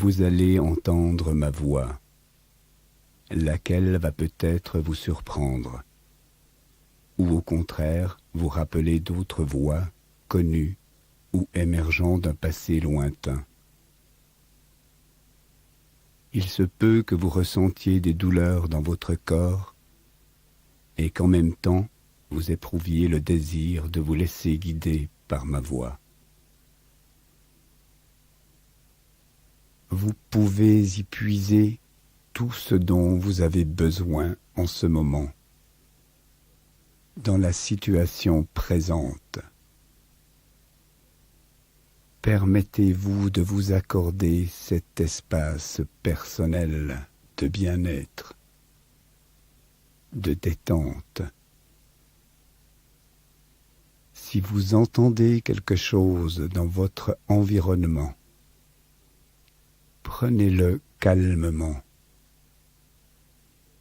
vous allez entendre ma voix, laquelle va peut-être vous surprendre, ou au contraire vous rappeler d'autres voix connues ou émergeant d'un passé lointain. Il se peut que vous ressentiez des douleurs dans votre corps et qu'en même temps vous éprouviez le désir de vous laisser guider par ma voix. Vous pouvez y puiser tout ce dont vous avez besoin en ce moment, dans la situation présente. Permettez-vous de vous accorder cet espace personnel de bien-être, de détente. Si vous entendez quelque chose dans votre environnement, prenez-le calmement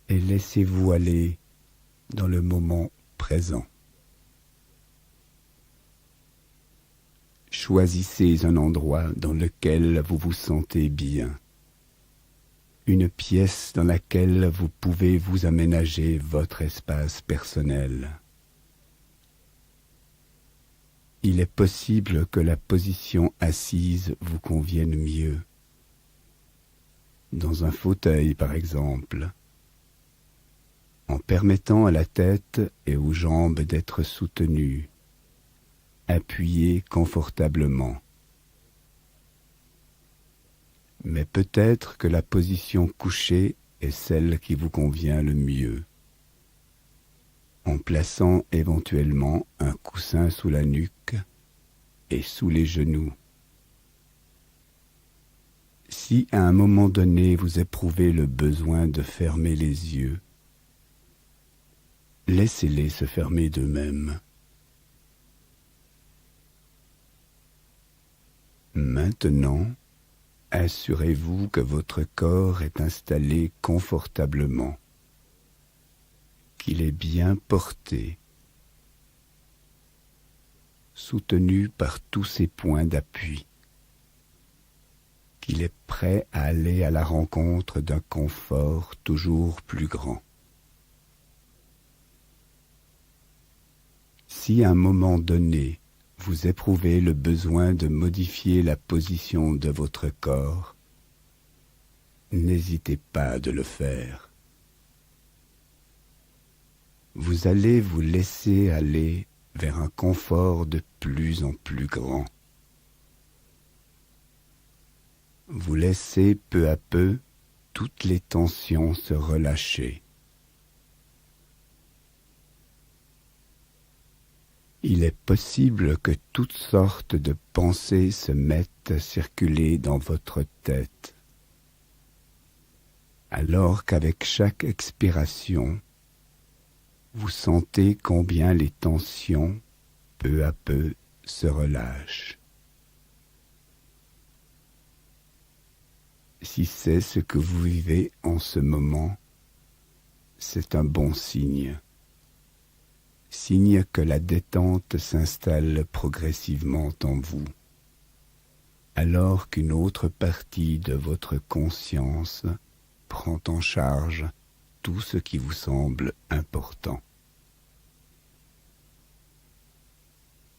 et laissez-vous aller dans le moment présent. Choisissez un endroit dans lequel vous vous sentez bien, une pièce dans laquelle vous pouvez vous aménager votre espace personnel. Il est possible que la position assise vous convienne mieux. Dans un fauteuil, par exemple, en permettant à la tête et aux jambes d'être soutenues, appuyées confortablement. Mais peut-être que la position couchée est celle qui vous convient le mieux, en plaçant éventuellement un coussin sous la nuque et sous les genoux. Si à un moment donné vous éprouvez le besoin de fermer les yeux, laissez-les se fermer d'eux-mêmes. Maintenant, assurez-vous que votre corps est installé confortablement, qu'il est bien porté, soutenu par tous ses points d'appui, qu'il est prêt à aller à la rencontre d'un confort toujours plus grand. Si à un moment donné, vous éprouvez le besoin de modifier la position de votre corps, n'hésitez pas de le faire. Vous allez vous laisser aller vers un confort de plus en plus grand. Vous laissez peu à peu toutes les tensions se relâcher. Il est possible que toutes sortes de pensées se mettent à circuler dans votre tête, alors qu'avec chaque expiration, vous sentez combien les tensions, peu à peu, se relâchent. Si c'est ce que vous vivez en ce moment, c'est un bon signe. Signe que la détente s'installe progressivement en vous, alors qu'une autre partie de votre conscience prend en charge tout ce qui vous semble important.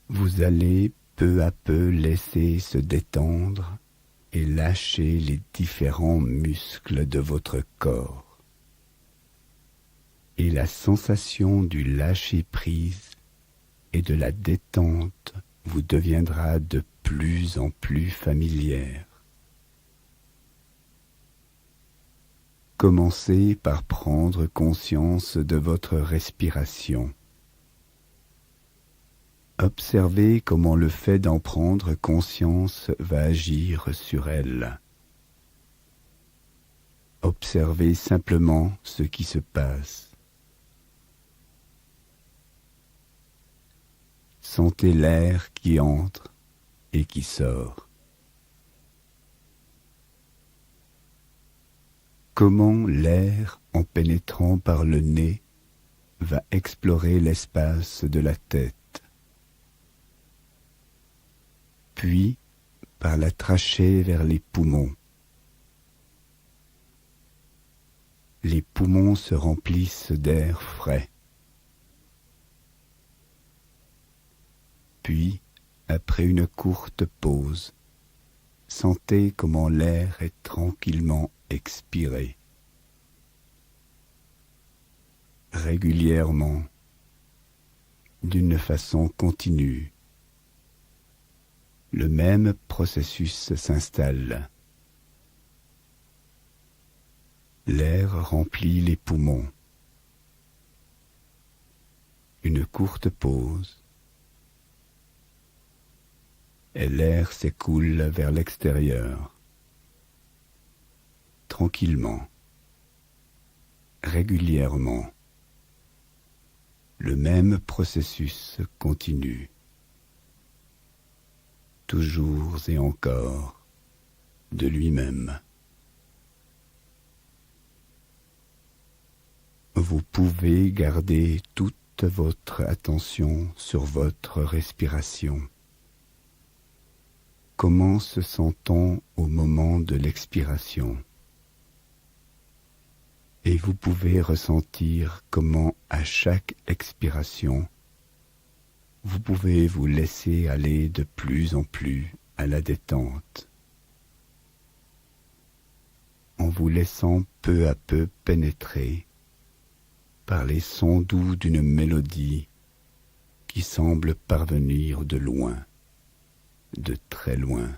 Vous allez peu à peu laisser se détendre et lâcher les différents muscles de votre corps. Et la sensation du lâcher-prise et de la détente vous deviendra de plus en plus familière. Commencez par prendre conscience de votre respiration. Observez comment le fait d'en prendre conscience va agir sur elle. Observez simplement ce qui se passe. Sentez l'air qui entre et qui sort. Comment l'air, en pénétrant par le nez, va explorer l'espace de la tête, puis par la trachée vers les poumons, les poumons se remplissent d'air frais. Puis, après une courte pause, sentez comment l'air est tranquillement expiré. Régulièrement, d'une façon continue, le même processus s'installe. L'air remplit les poumons. Une courte pause, et l'air s'écoule vers l'extérieur. Tranquillement, régulièrement, le même processus continue. Toujours et encore, de lui-même. Vous pouvez garder toute votre attention sur votre respiration. Comment se sent-on au moment de l'expiration? Et vous pouvez ressentir comment à chaque expiration, vous pouvez vous laisser aller de plus en plus à la détente, en vous laissant peu à peu pénétrer par les sons doux d'une mélodie qui semble parvenir de loin, de très loin.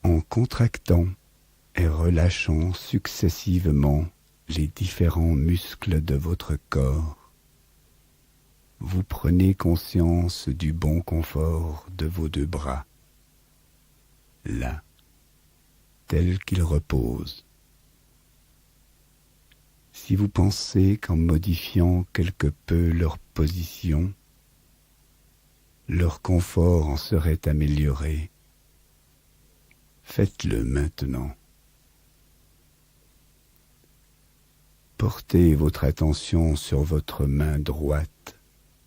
En contractant et relâchant successivement les différents muscles de votre corps, vous prenez conscience du bon confort de vos deux bras, là, tels qu'ils reposent. Si vous pensez qu'en modifiant quelque peu leur position, leur confort en serait amélioré, faites-le maintenant. Portez votre attention sur votre main droite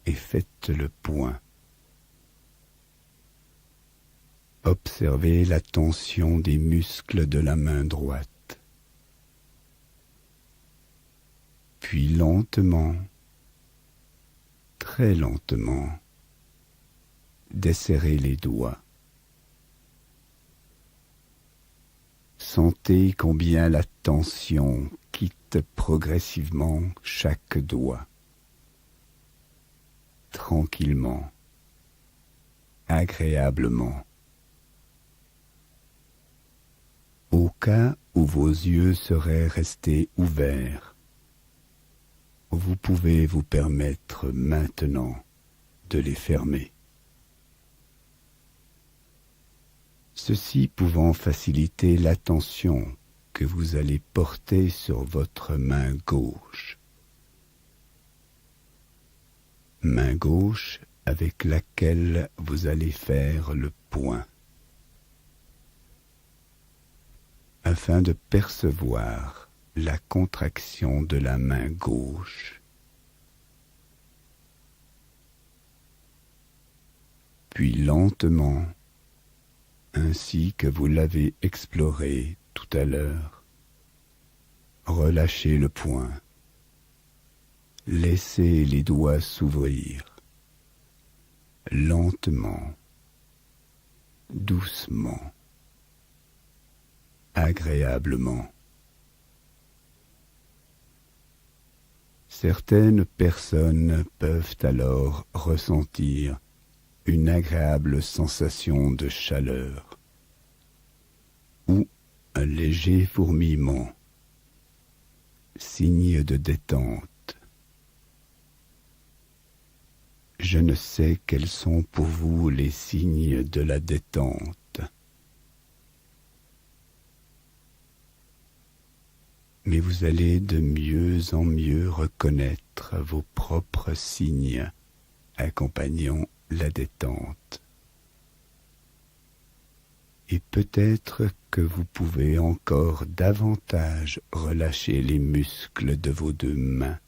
et faites le point. Observez la tension des muscles de la main droite. Puis lentement, très lentement, desserrez les doigts. Sentez combien la tension quitte progressivement chaque doigt. Tranquillement, agréablement. Au cas où vos yeux seraient restés ouverts, vous pouvez vous permettre maintenant de les fermer. Ceci pouvant faciliter l'attention que vous allez porter sur votre main gauche. Main gauche avec laquelle vous allez faire le point. Afin de percevoir la contraction de la main gauche. Puis lentement, ainsi que vous l'avez exploré tout à l'heure, relâchez le poing. Laissez les doigts s'ouvrir, lentement, doucement, agréablement. Certaines personnes peuvent alors ressentir une agréable sensation de chaleur ou Un léger fourmillement, signe de détente. Je ne sais quels sont pour vous les signes de la détente. Mais vous allez de mieux en mieux reconnaître vos propres signes accompagnant la détente. Et peut-être que vous pouvez encore davantage relâcher les muscles de vos deux mains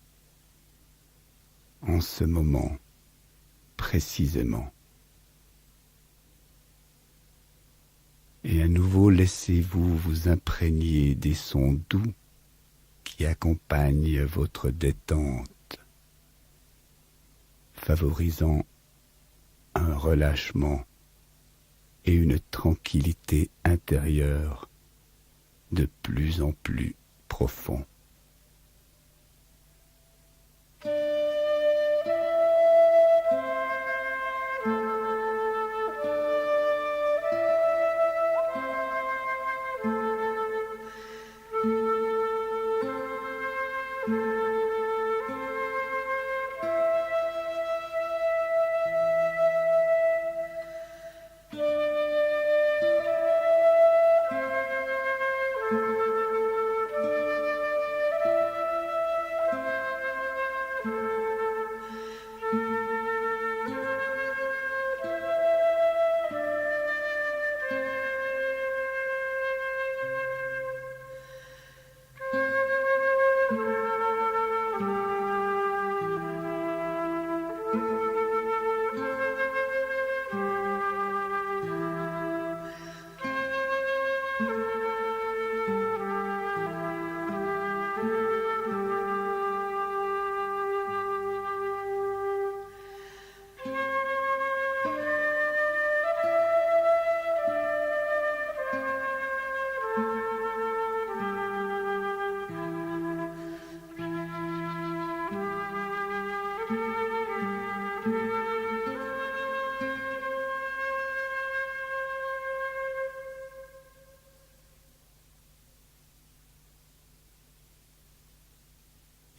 en ce moment précisément. Et à nouveau, laissez-vous vous imprégner des sons doux qui accompagnent votre détente, favorisant un relâchement et une tranquillité intérieure de plus en plus profond.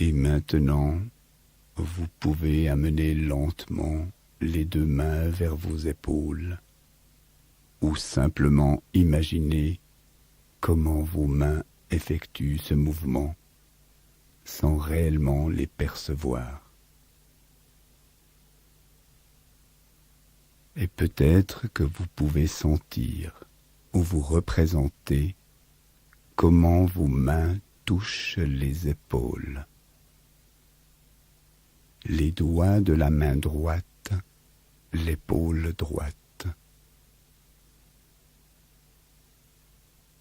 Et maintenant, vous pouvez amener lentement les deux mains vers vos épaules ou simplement imaginer comment vos mains effectuent ce mouvement sans réellement les percevoir. Et peut-être que vous pouvez sentir ou vous représenter comment vos mains touchent les épaules. Les doigts de la main droite, l'épaule droite.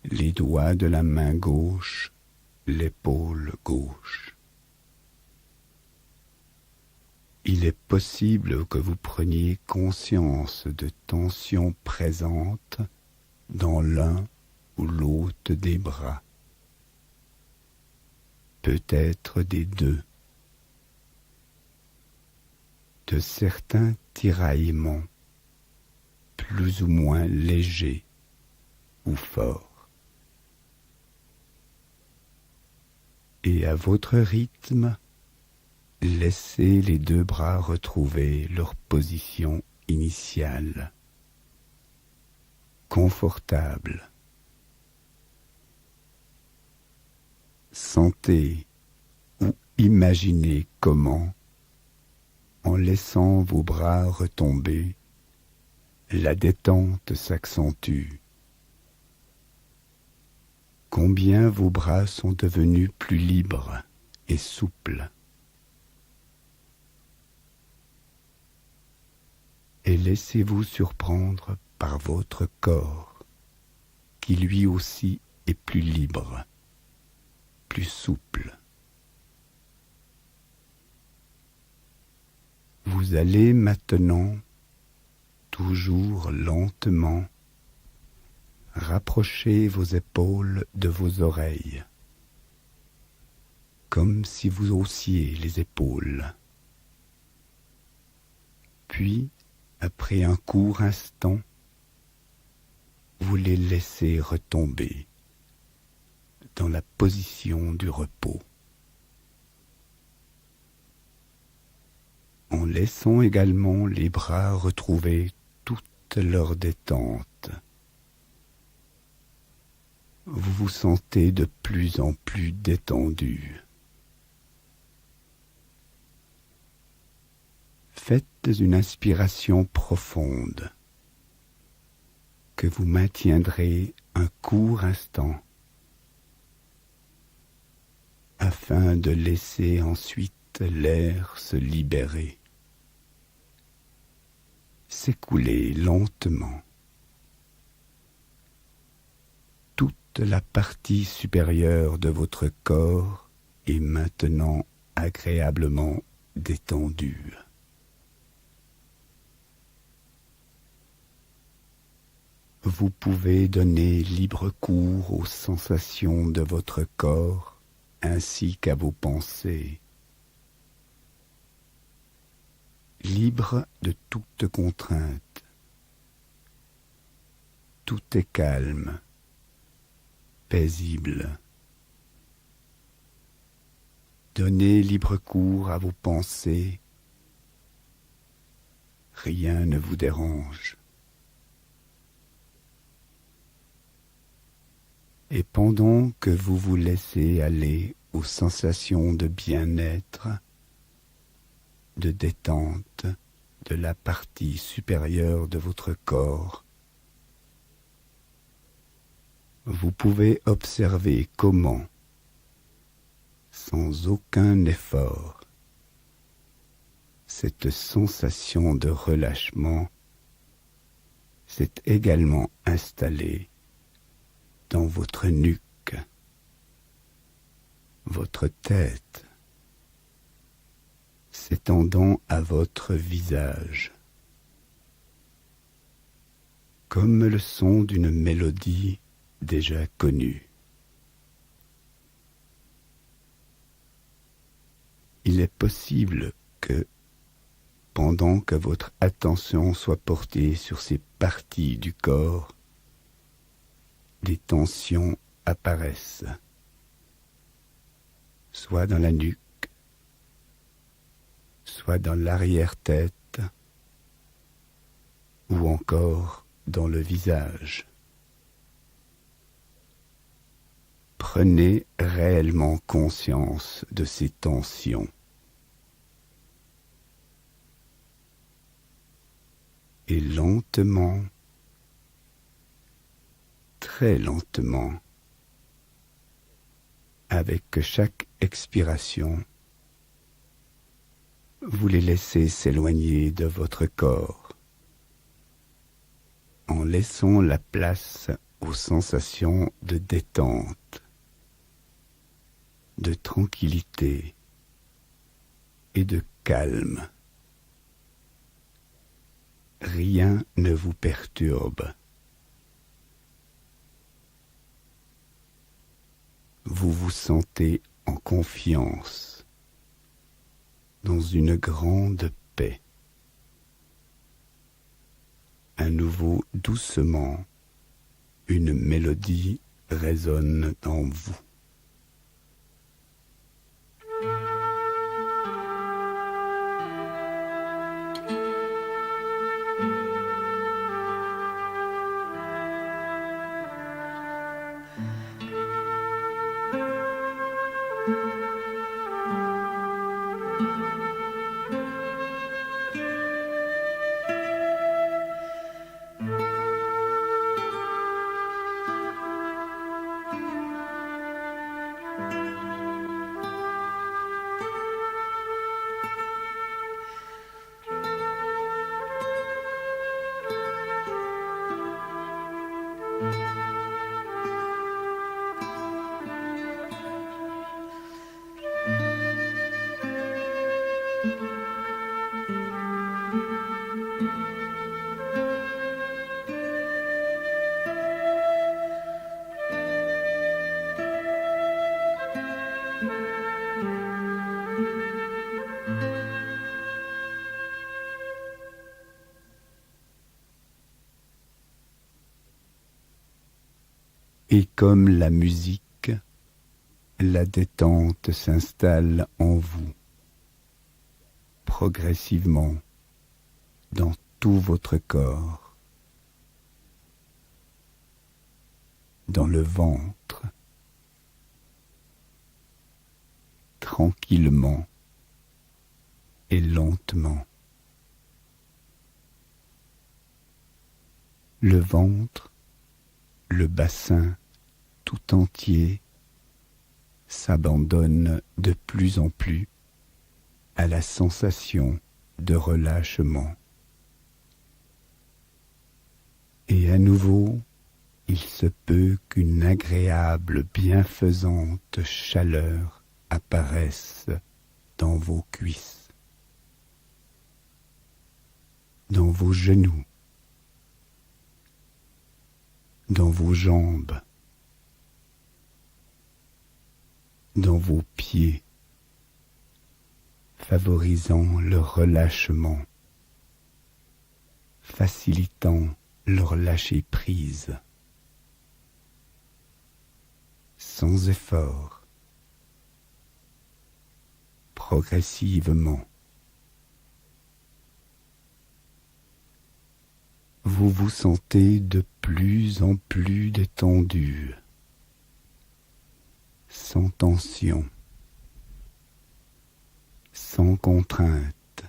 Les doigts de la main gauche, l'épaule gauche. Il est possible que vous preniez conscience de tensions présentes dans l'un ou l'autre des bras, peut-être des deux, de certains tiraillements plus ou moins légers ou forts. Et à votre rythme, laissez les deux bras retrouver leur position initiale, confortable. Sentez ou imaginez comment, en laissant vos bras retomber, la détente s'accentue. Combien vos bras sont devenus plus libres et souples. Et laissez-vous surprendre par votre corps, qui lui aussi est plus libre, plus souple. Vous allez maintenant, toujours lentement, rapprocher vos épaules de vos oreilles, comme si vous haussiez les épaules. Puis, après un court instant, vous les laissez retomber dans la position du repos, en laissant également les bras retrouver toute leur détente. Vous vous sentez de plus en plus détendu. Faites une inspiration profonde que vous maintiendrez un court instant afin de laisser ensuite l'air se libérer, s'écouler lentement. Toute la partie supérieure de votre corps est maintenant agréablement détendue. Vous pouvez donner libre cours aux sensations de votre corps ainsi qu'à vos pensées, libre de toute contrainte. Tout est calme, paisible. Donnez libre cours à vos pensées. Rien ne vous dérange. Et pendant que vous vous laissez aller aux sensations de bien-être, de détente de la partie supérieure de votre corps, vous pouvez observer comment, sans aucun effort, cette sensation de relâchement s'est également installée dans votre nuque, votre tête, s'étendant à votre visage, comme le son d'une mélodie déjà connue. Il est possible que, pendant que votre attention soit portée sur ces parties du corps, des tensions apparaissent, soit dans la nuque, soit dans l'arrière-tête, ou encore dans le visage. Prenez réellement conscience de ces tensions. Et lentement, très lentement, avec chaque expiration, vous les laissez s'éloigner de votre corps, en laissant la place aux sensations de détente, de tranquillité et de calme. Rien ne vous perturbe. Vous vous sentez en confiance, dans une grande paix. À nouveau, doucement, une mélodie résonne dans vous. Et comme la musique la détente s'installe en vous, progressivement, dans tout votre corps, dans le ventre, tranquillement et lentement. Le ventre, le bassin tout entier s'abandonne de plus en plus à la sensation de relâchement. Et à nouveau, il se peut qu'une agréable, bienfaisante chaleur apparaisse dans vos cuisses, dans vos genoux, dans vos jambes, dans vos pieds, favorisant le relâchement, facilitant leur lâcher-prise, sans effort, progressivement. Vous vous sentez de plus en plus détendu, sans tension, sans contrainte.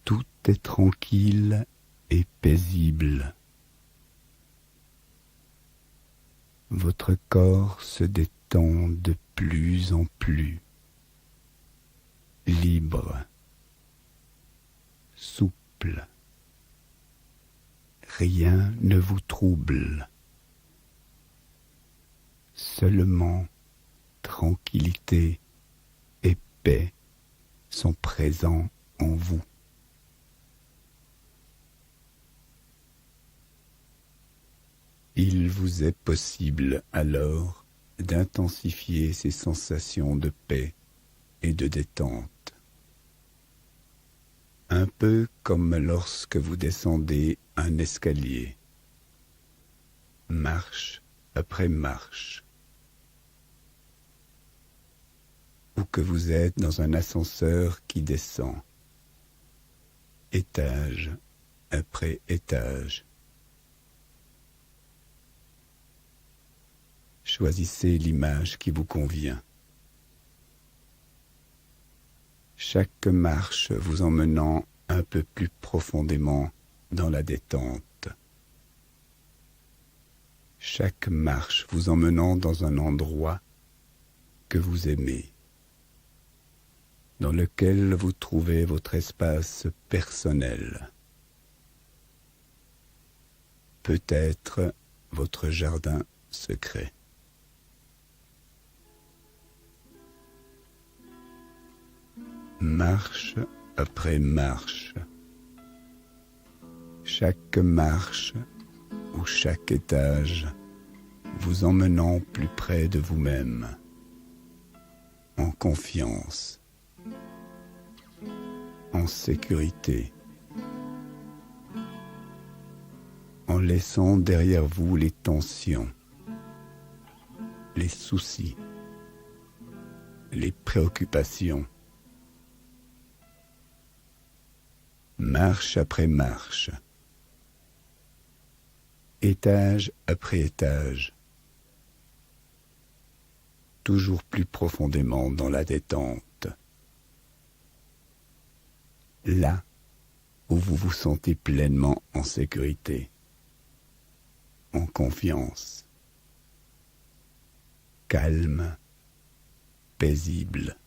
Tout est tranquille et paisible. Votre corps se détend de plus en plus, libre, souple. Rien ne vous trouble. Seulement tranquillité et paix sont présents en vous. Il vous est possible alors d'intensifier ces sensations de paix et de détente. Un peu comme lorsque vous descendez un escalier, marche après marche, ou que vous êtes dans un ascenseur qui descend, étage après étage. Choisissez l'image qui vous convient. Chaque marche vous emmenant un peu plus profondément dans la détente. Chaque marche vous emmenant dans un endroit que vous aimez, dans lequel vous trouvez votre espace personnel. Peut-être votre jardin secret. Marche après marche, chaque marche ou chaque étage vous emmenant plus près de vous-même, en confiance, en sécurité, en laissant derrière vous les tensions, les soucis, les préoccupations. Marche après marche, étage après étage, toujours plus profondément dans la détente. Là où vous vous sentez pleinement en sécurité, en confiance, calme, paisible.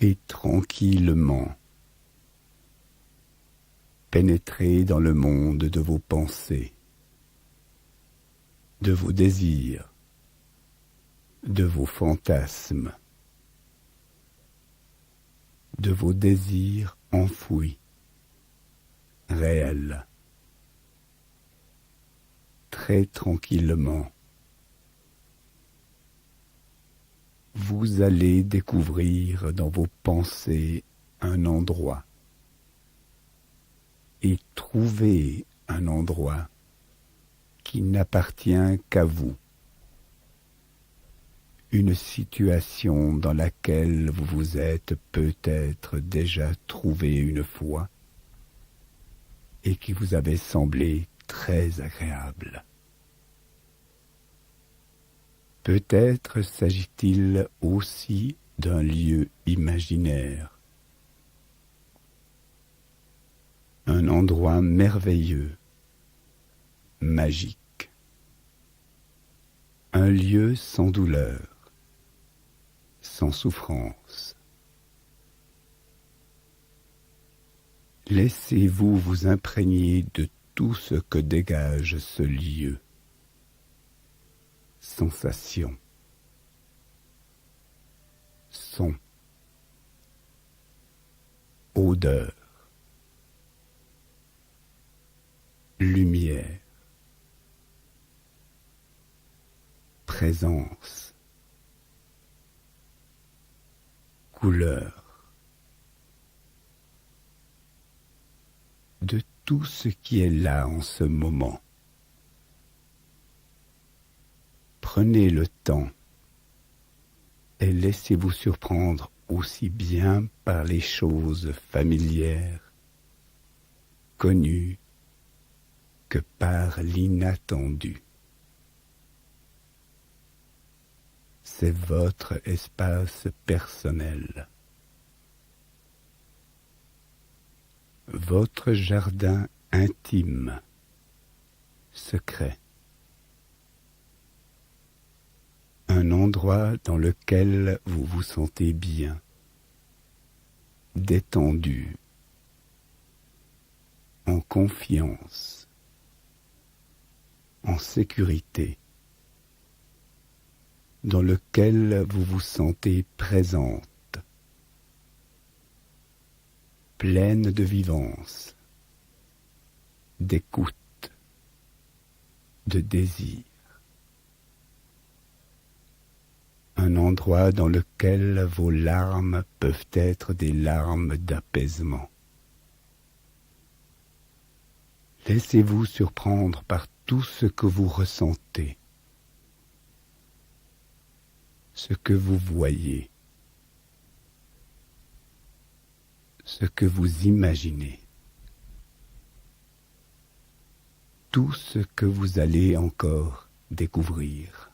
et tranquillement pénétrez dans le monde de vos pensées, de vos désirs, de vos fantasmes, de vos désirs enfouis, réels. Très tranquillement, vous allez découvrir dans vos pensées un endroit et trouver un endroit qui n'appartient qu'à vous. Une situation dans laquelle vous vous êtes peut-être déjà trouvé une fois et qui vous avait semblé très agréable. Peut-être s'agit-il aussi d'un lieu imaginaire, un endroit merveilleux, magique, un lieu sans douleur, sans souffrance. Laissez-vous vous imprégner de tout ce que dégage ce lieu. Sensations, sons, odeurs, lumière, présence, couleur, de tout ce qui est là en ce moment. Prenez le temps et laissez-vous surprendre aussi bien par les choses familières, connues, que par l'inattendu. C'est votre espace personnel, votre jardin intime, secret. Un endroit dans lequel vous vous sentez bien, détendu, en confiance, en sécurité, dans lequel vous vous sentez présente, pleine de vivance, d'écoute, de désir. Un endroit dans lequel vos larmes peuvent être des larmes d'apaisement. Laissez-vous surprendre par tout ce que vous ressentez, ce que vous voyez, ce que vous imaginez, tout ce que vous allez encore découvrir.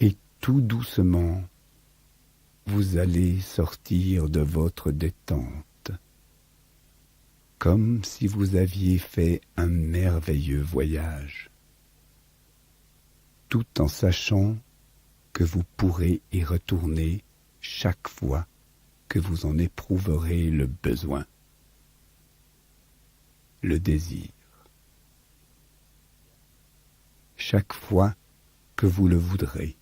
Et tout doucement, vous allez sortir de votre détente, comme si vous aviez fait un merveilleux voyage, tout en sachant que vous pourrez y retourner chaque fois que vous en éprouverez le besoin, le désir. Chaque fois que vous le voudrez,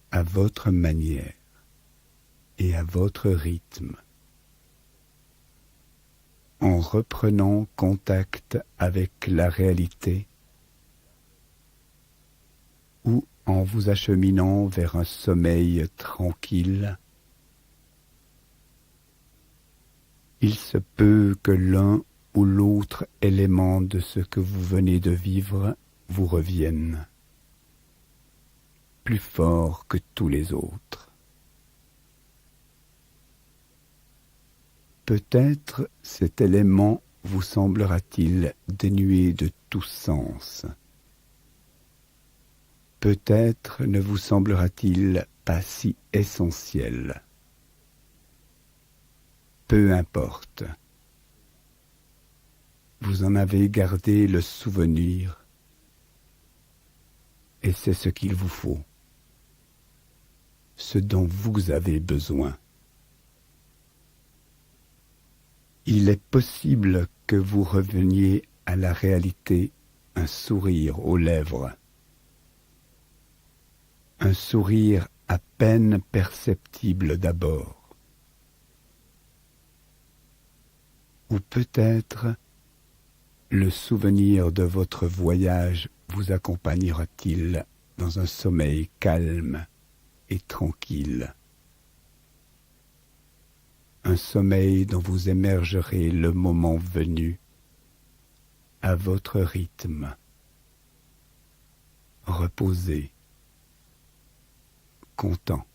à votre manière et à votre rythme, en reprenant contact avec la réalité ou en vous acheminant vers un sommeil tranquille. Il se peut que l'un ou l'autre élément de ce que vous venez de vivre vous revienne, plus fort que tous les autres. Peut-être cet élément vous semblera-t-il dénué de tout sens. Peut-être ne vous semblera-t-il pas si essentiel. Peu importe. Vous en avez gardé le souvenir, et c'est ce qu'il vous faut, ce dont vous avez besoin. Il est possible que vous reveniez à la réalité, un sourire aux lèvres, un sourire à peine perceptible d'abord, ou peut-être le souvenir de votre voyage vous accompagnera-t-il dans un sommeil calme et tranquille, un sommeil dont vous émergerez le moment venu, à votre rythme, reposé, content.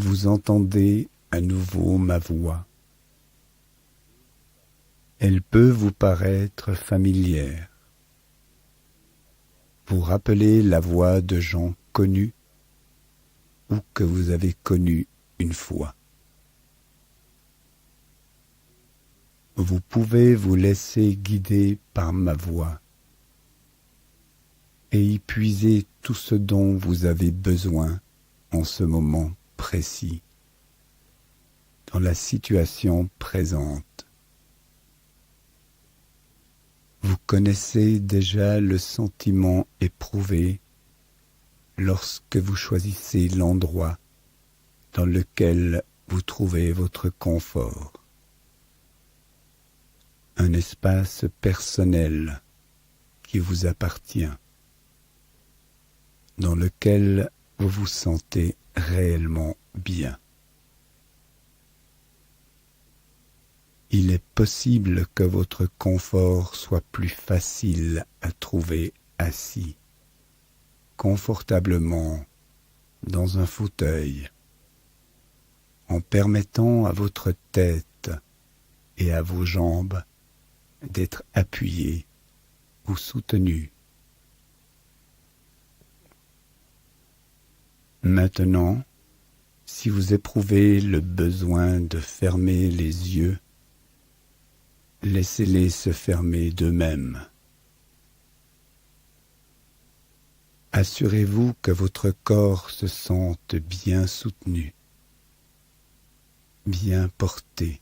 vous entendez à nouveau ma voix. Elle peut vous paraître familière. Vous rappelez la voix de gens connus ou que vous avez connus une fois. Vous pouvez vous laisser guider par ma voix et y puiser tout ce dont vous avez besoin en ce moment précis, dans la situation présente. Vous connaissez déjà le sentiment éprouvé lorsque vous choisissez l'endroit dans lequel vous trouvez votre confort. Un espace personnel qui vous appartient, dans lequel vous vous sentez réellement bien. Il est possible que votre confort soit plus facile à trouver assis, confortablement, dans un fauteuil, en permettant à votre tête et à vos jambes d'être appuyées ou soutenues. Maintenant, si vous éprouvez le besoin de fermer les yeux, laissez-les se fermer d'eux-mêmes. Assurez-vous que votre corps se sente bien soutenu, bien porté,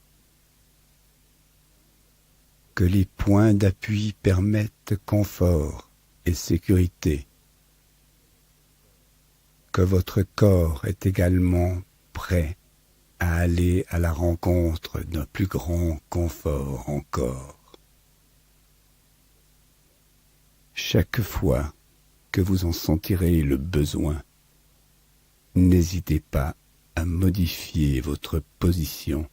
que les points d'appui permettent confort et sécurité, que votre corps est également prêt à aller à la rencontre d'un plus grand confort encore. Chaque fois que vous en sentirez le besoin, n'hésitez pas à modifier votre position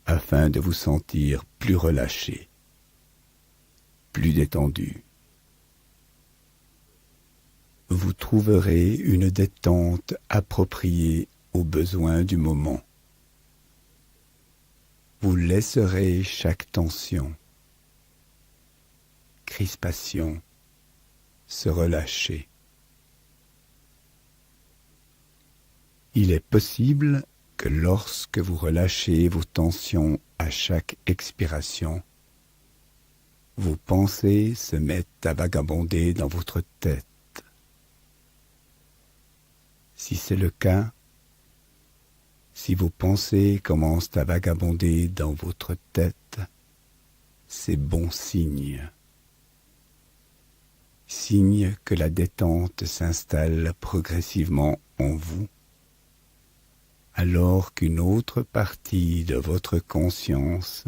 afin de vous sentir plus relâché, plus détendu. Vous trouverez une détente appropriée aux besoins du moment. Vous laisserez chaque tension, crispation se relâcher. Il est possible que lorsque vous relâchez vos tensions à chaque expiration, vos pensées se mettent à vagabonder dans votre tête. Si c'est le cas, si vos pensées commencent à vagabonder dans votre tête, c'est bon signe. Signe que la détente s'installe progressivement en vous, alors qu'une autre partie de votre conscience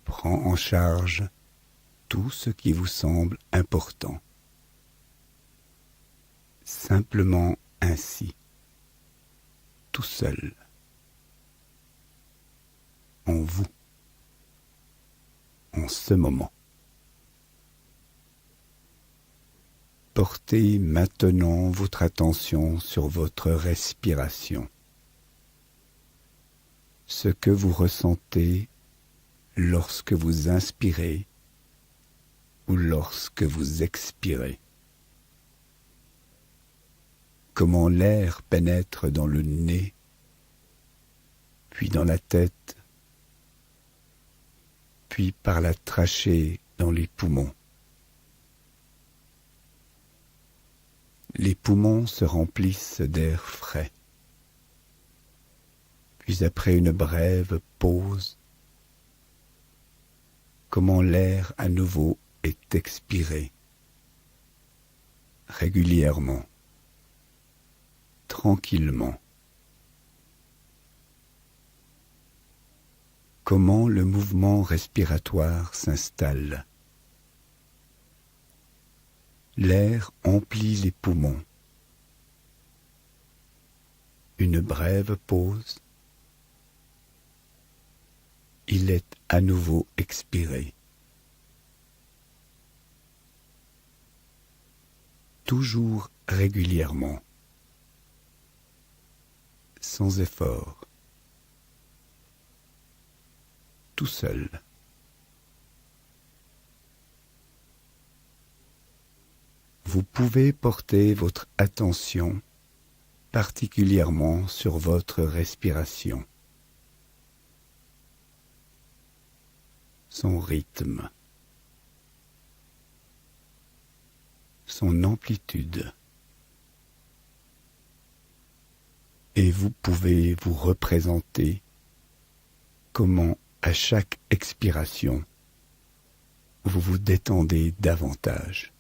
prend en charge tout ce qui vous semble important. Simplement ainsi, tout seul, en vous, en ce moment. Portez maintenant votre attention sur votre respiration. Ce que vous ressentez lorsque vous inspirez ou lorsque vous expirez. Comment l'air pénètre dans le nez, puis dans la tête, puis par la trachée dans les poumons. Les poumons se remplissent d'air frais. Puis après une brève pause, comment l'air à nouveau est expiré, régulièrement, tranquillement. Comment le mouvement respiratoire s'installe. L'air emplit les poumons. Une brève pause. Il est à nouveau expiré. Toujours régulièrement. sans effort, tout seul. Vous pouvez porter votre attention particulièrement sur votre respiration, son rythme, son amplitude. Et vous pouvez vous représenter comment, à chaque expiration, vous vous détendez davantage.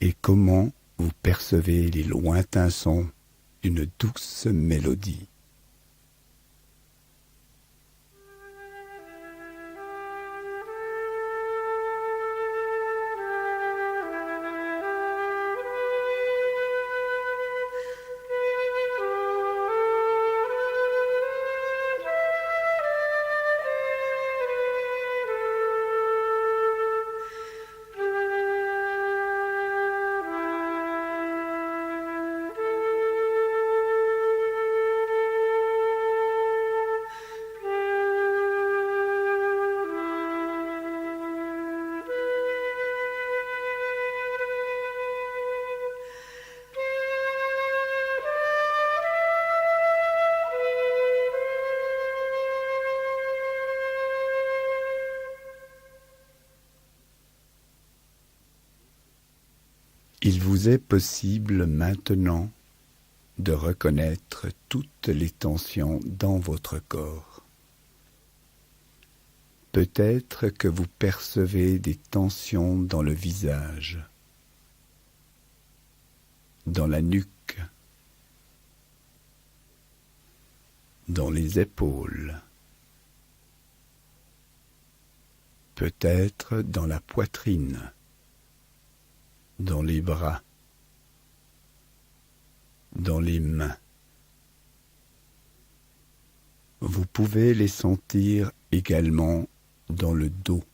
Et comment vous percevez les lointains sons d'une douce mélodie. Il vous est possible maintenant de reconnaître toutes les tensions dans votre corps. Peut-être que vous percevez des tensions dans le visage, dans la nuque, dans les épaules, peut-être dans la poitrine, dans les bras, dans les mains. Vous pouvez les sentir également dans le dos,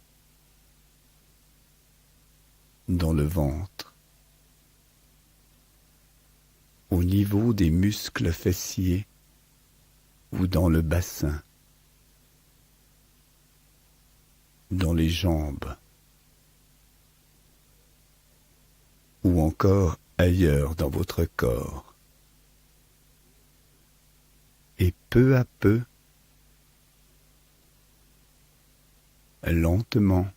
dans le ventre, au niveau des muscles fessiers ou dans le bassin, dans les jambes, ou encore ailleurs dans votre corps. Et peu à peu, lentement,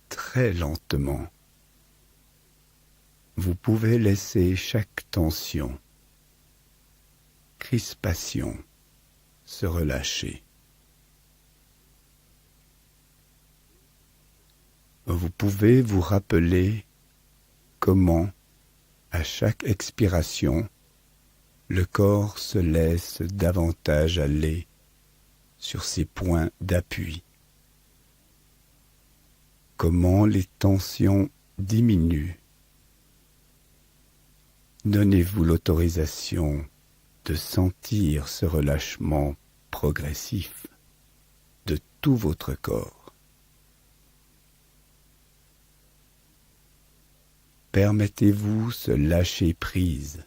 très lentement, vous pouvez laisser chaque tension, crispation se relâcher. Vous pouvez vous rappeler comment, à chaque expiration, le corps se laisse davantage aller sur ses points d'appui. Comment les tensions diminuent. Donnez-vous l'autorisation de sentir ce relâchement progressif de tout votre corps. Permettez-vous ce lâcher-prise.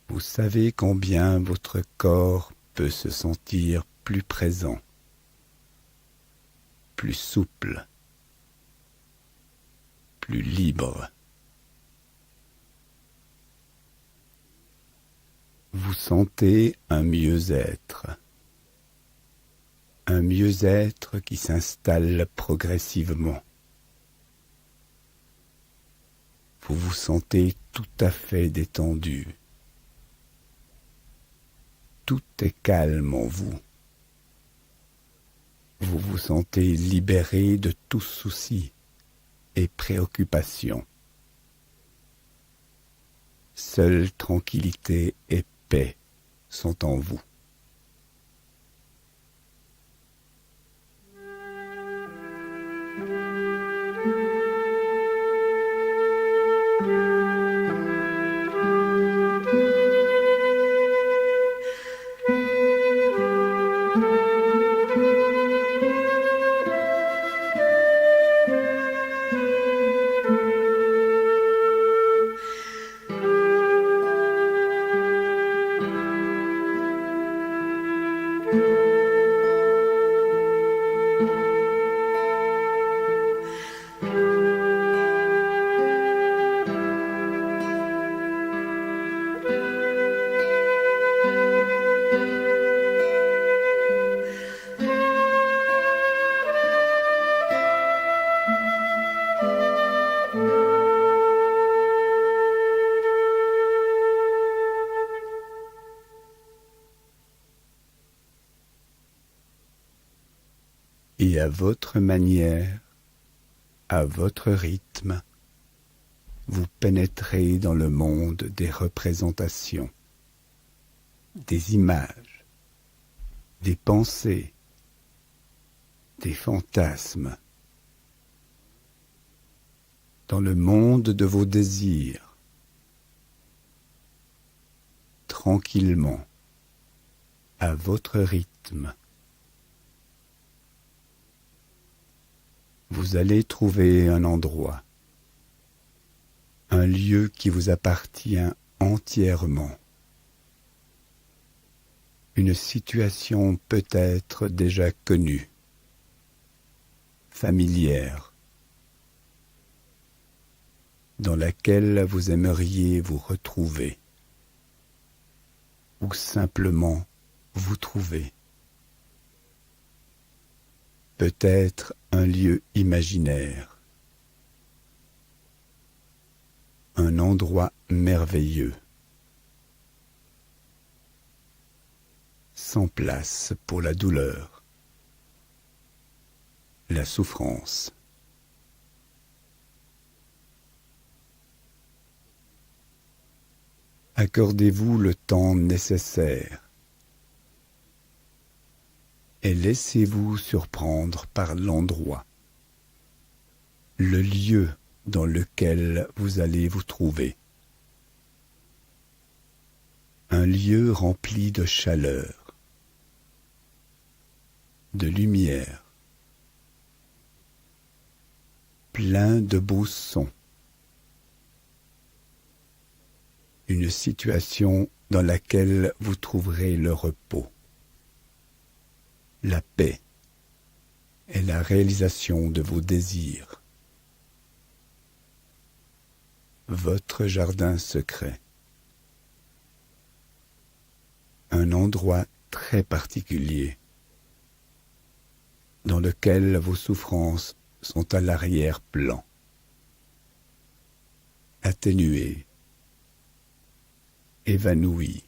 Vous savez combien votre corps peut se sentir plus présent, plus souple, plus libre. Vous sentez un mieux-être qui s'installe progressivement. Vous vous sentez tout à fait détendu. Tout est calme en vous. Vous vous sentez libéré de tout souci et préoccupation. Seule tranquillité et paix sont en vous. et à votre manière, à votre rythme, vous pénétrez dans le monde des représentations, des images, des pensées, des fantasmes, dans le monde de vos désirs, tranquillement, à votre rythme. Vous allez trouver un endroit, un lieu qui vous appartient entièrement, une situation peut-être déjà connue, familière, dans laquelle vous aimeriez vous retrouver, ou simplement vous trouver. Peut-être un lieu imaginaire, un endroit merveilleux, sans place pour la douleur, la souffrance. Accordez-vous le temps nécessaire et laissez-vous surprendre par l'endroit, le lieu dans lequel vous allez vous trouver. Un lieu rempli de chaleur, de lumière, plein de beaux sons. Une situation dans laquelle vous trouverez le repos, la paix et la réalisation de vos désirs. Votre jardin secret. Un endroit très particulier dans lequel vos souffrances sont à l'arrière-plan, atténuées, évanouies.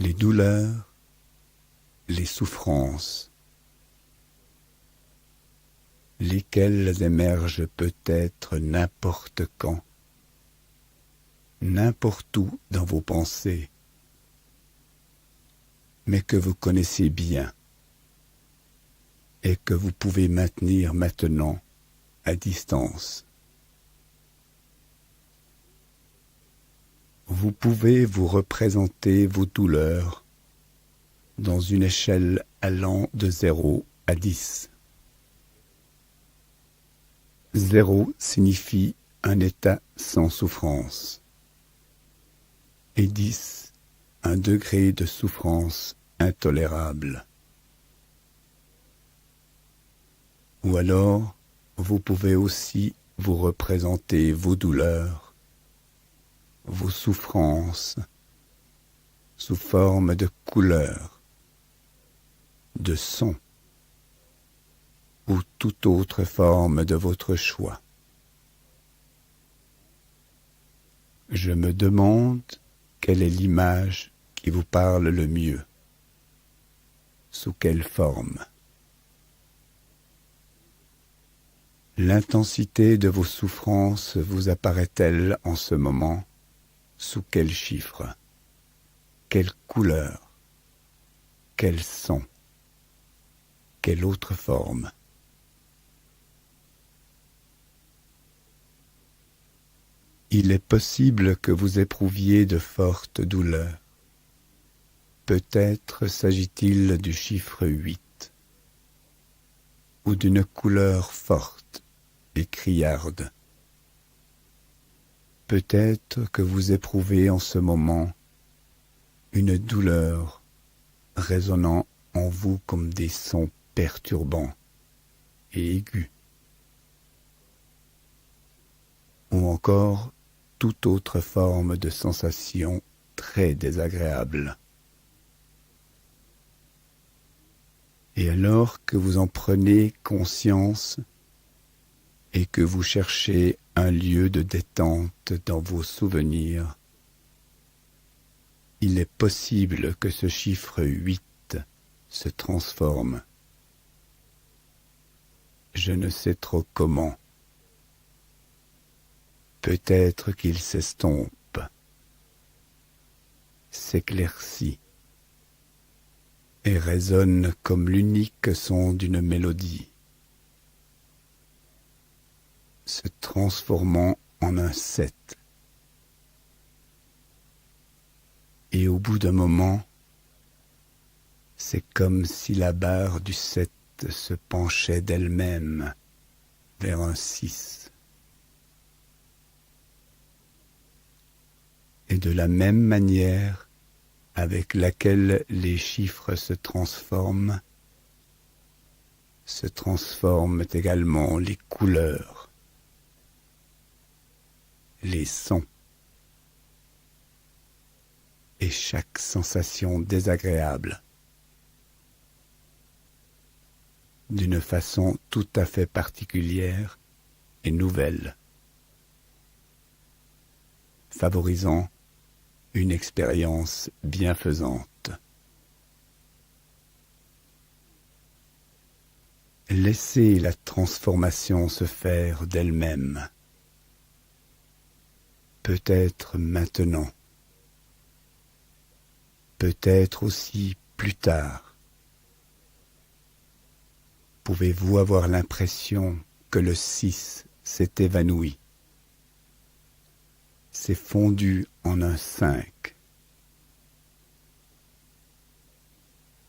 Les douleurs, les souffrances, lesquelles émergent peut-être n'importe quand, n'importe où dans vos pensées, mais que vous connaissez bien et que vous pouvez maintenir maintenant à distance. Vous pouvez vous représenter vos douleurs dans une échelle allant de 0 à 10. 0 signifie un état sans souffrance et 10, un degré de souffrance intolérable. Ou alors, vous pouvez aussi vous représenter vos douleurs, vos souffrances, sous forme de couleurs, de sons, ou toute autre forme de votre choix. Je me demande quelle est l'image qui vous parle le mieux, sous quelle forme. L'intensité de vos souffrances vous apparaît-elle en ce moment sous quel chiffre, quelle couleur, quel son, quelle autre forme? Il est possible que vous éprouviez de fortes douleurs. Peut-être s'agit-il du chiffre 8, ou d'une couleur forte et criarde. Peut-être que vous éprouvez en ce moment une douleur résonnant en vous comme des sons perturbants et aigus, ou encore toute autre forme de sensation très désagréable. Et alors que vous en prenez conscience et que vous cherchez un lieu de détente dans vos souvenirs, il est possible que ce chiffre 8 se transforme. Je ne sais trop comment. Peut-être qu'il s'estompe, s'éclaircit et résonne comme l'unique son d'une mélodie, se transformant en un sept. Et au bout d'un moment, c'est comme si la barre du 7 se penchait d'elle-même vers un 6. Et de la même manière avec laquelle les chiffres se transforment également les couleurs, les sons et chaque sensation désagréable, d'une façon tout à fait particulière et nouvelle, favorisant une expérience bienfaisante. Laissez la transformation se faire d'elle-même, peut-être maintenant, peut-être aussi plus tard. Pouvez-vous avoir l'impression que le 6 s'est évanoui, s'est fondu en un 5.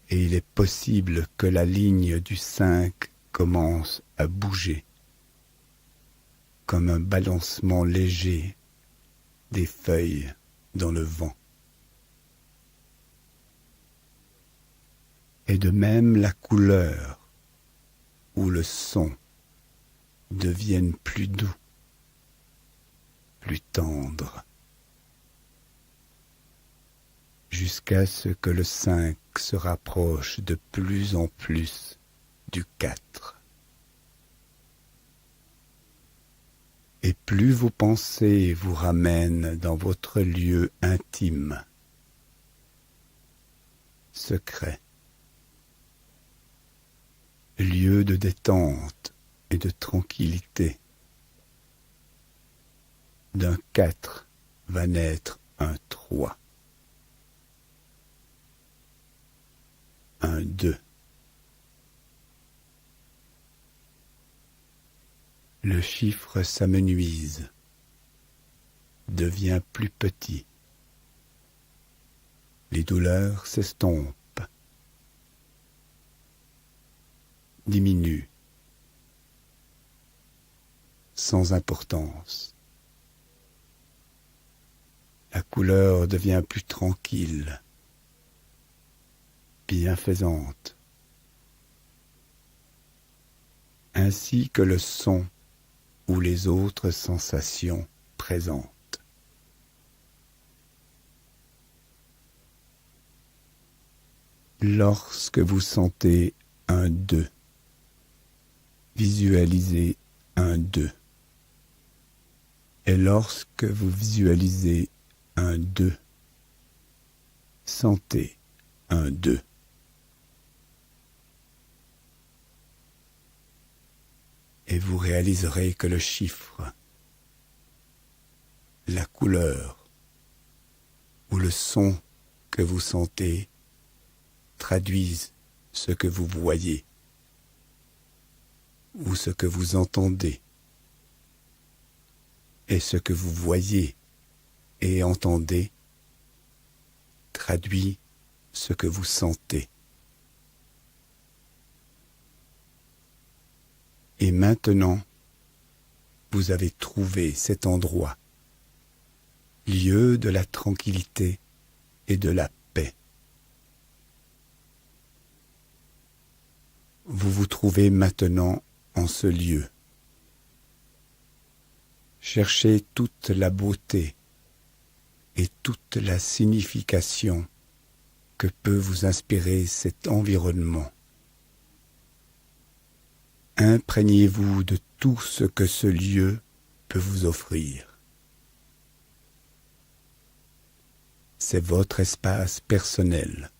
Et il est possible que la ligne du 5 commence à bouger, comme un balancement léger des feuilles dans le vent. Et de même la couleur ou le son deviennent plus doux, plus tendres, jusqu'à ce que le 5 se rapproche de plus en plus du 4. Et plus vos pensées vous ramènent dans votre lieu intime, secret, lieu de détente et de tranquillité. D'un 4 va naître un 3, un 2. Le chiffre s'amenuise, devient plus petit. Les douleurs s'estompent, diminuent, sans importance. La couleur devient plus tranquille, bienfaisante, ainsi que le son ou les autres sensations présentes. Lorsque vous sentez un 2, visualisez un 2. Et lorsque vous visualisez un 2, sentez un 2. Et vous réaliserez que le chiffre, la couleur ou le son que vous sentez traduisent ce que vous voyez ou ce que vous entendez. Et ce que vous voyez et entendez traduit ce que vous sentez. Et maintenant, vous avez trouvé cet endroit, lieu de la tranquillité et de la paix. Vous vous trouvez maintenant en ce lieu. Cherchez toute la beauté et toute la signification que peut vous inspirer cet environnement. Imprégnez-vous de tout ce que ce lieu peut vous offrir. C'est votre espace personnel.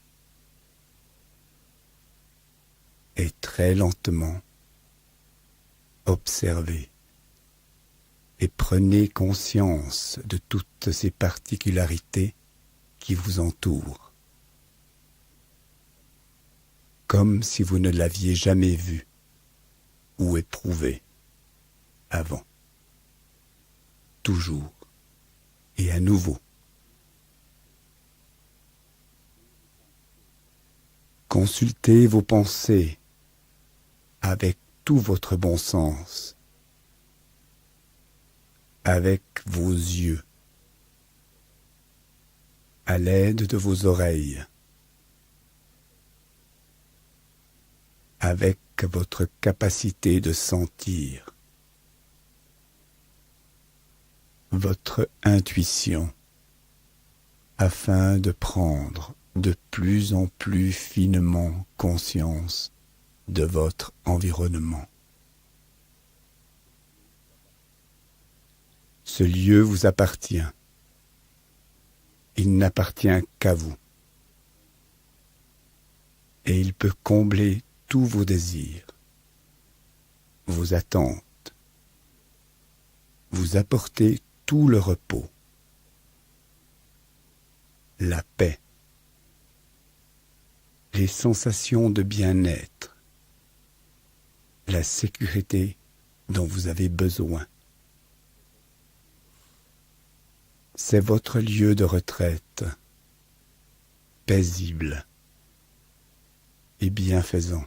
Et très lentement, observez et prenez conscience de toutes ces particularités qui vous entourent, comme si vous ne l'aviez jamais vu ou éprouvé avant, toujours et à nouveau. Consultez vos pensées avec tout votre bon sens, avec vos yeux, à l'aide de vos oreilles, avec votre capacité de sentir, votre intuition, afin de prendre de plus en plus finement conscience de votre environnement. Ce lieu vous appartient. Il n'appartient qu'à vous. Et il peut combler tous vos désirs, vos attentes, vous apporter tout le repos, la paix, les sensations de bien-être, la sécurité dont vous avez besoin. C'est votre lieu de retraite, paisible et bienfaisant.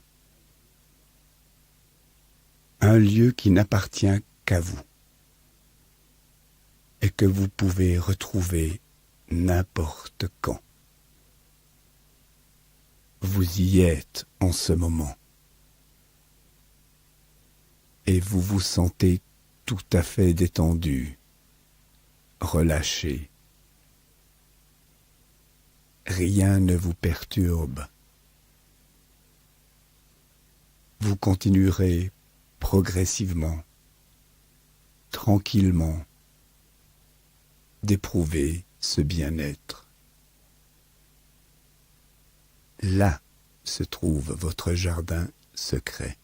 Un lieu qui n'appartient qu'à vous et que vous pouvez retrouver n'importe quand. Vous y êtes en ce moment et vous vous sentez tout à fait détendu, relâché. Rien ne vous perturbe. Vous continuerez progressivement, tranquillement, d'éprouver ce bien-être. Là se trouve votre jardin secret.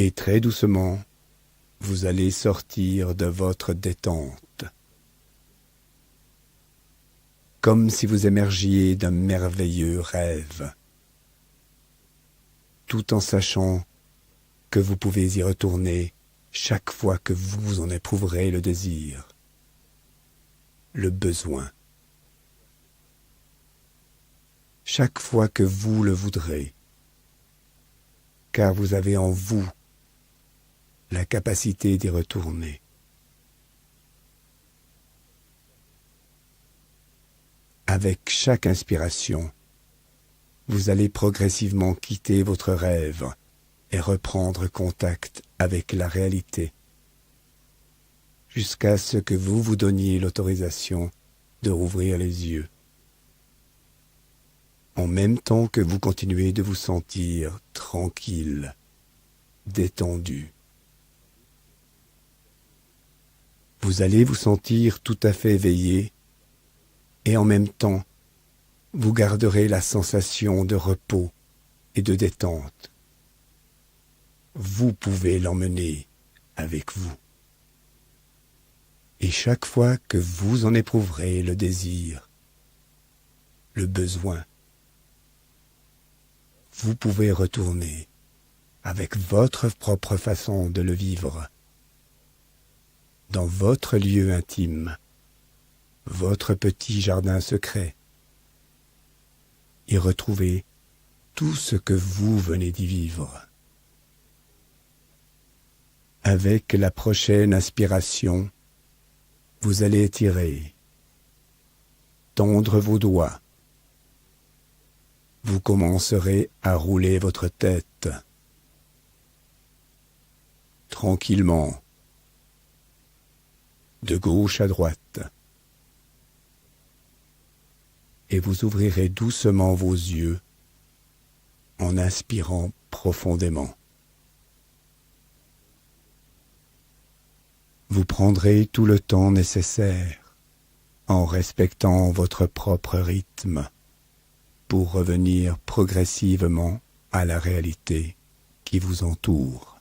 Et très doucement, vous allez sortir de votre détente, comme si vous émergiez d'un merveilleux rêve, tout en sachant que vous pouvez y retourner chaque fois que vous en éprouverez le désir, le besoin. Chaque fois que vous le voudrez, car vous avez en vous la capacité d'y retourner. Avec chaque inspiration, vous allez progressivement quitter votre rêve et reprendre contact avec la réalité, jusqu'à ce que vous vous donniez l'autorisation de rouvrir les yeux, en même temps que vous continuez de vous sentir tranquille, détendu. Vous allez vous sentir tout à fait éveillé et en même temps, vous garderez la sensation de repos et de détente. Vous pouvez l'emmener avec vous. Et chaque fois que vous en éprouverez le désir, le besoin, vous pouvez retourner avec votre propre façon de le vivre, dans votre lieu intime, votre petit jardin secret, et retrouver tout ce que vous venez d'y vivre. Avec la prochaine inspiration, vous allez étirer, tendre vos doigts. Vous commencerez à rouler votre tête, tranquillement, de gauche à droite. Et vous ouvrirez doucement vos yeux en inspirant profondément. Vous prendrez tout le temps nécessaire en respectant votre propre rythme pour revenir progressivement à la réalité qui vous entoure.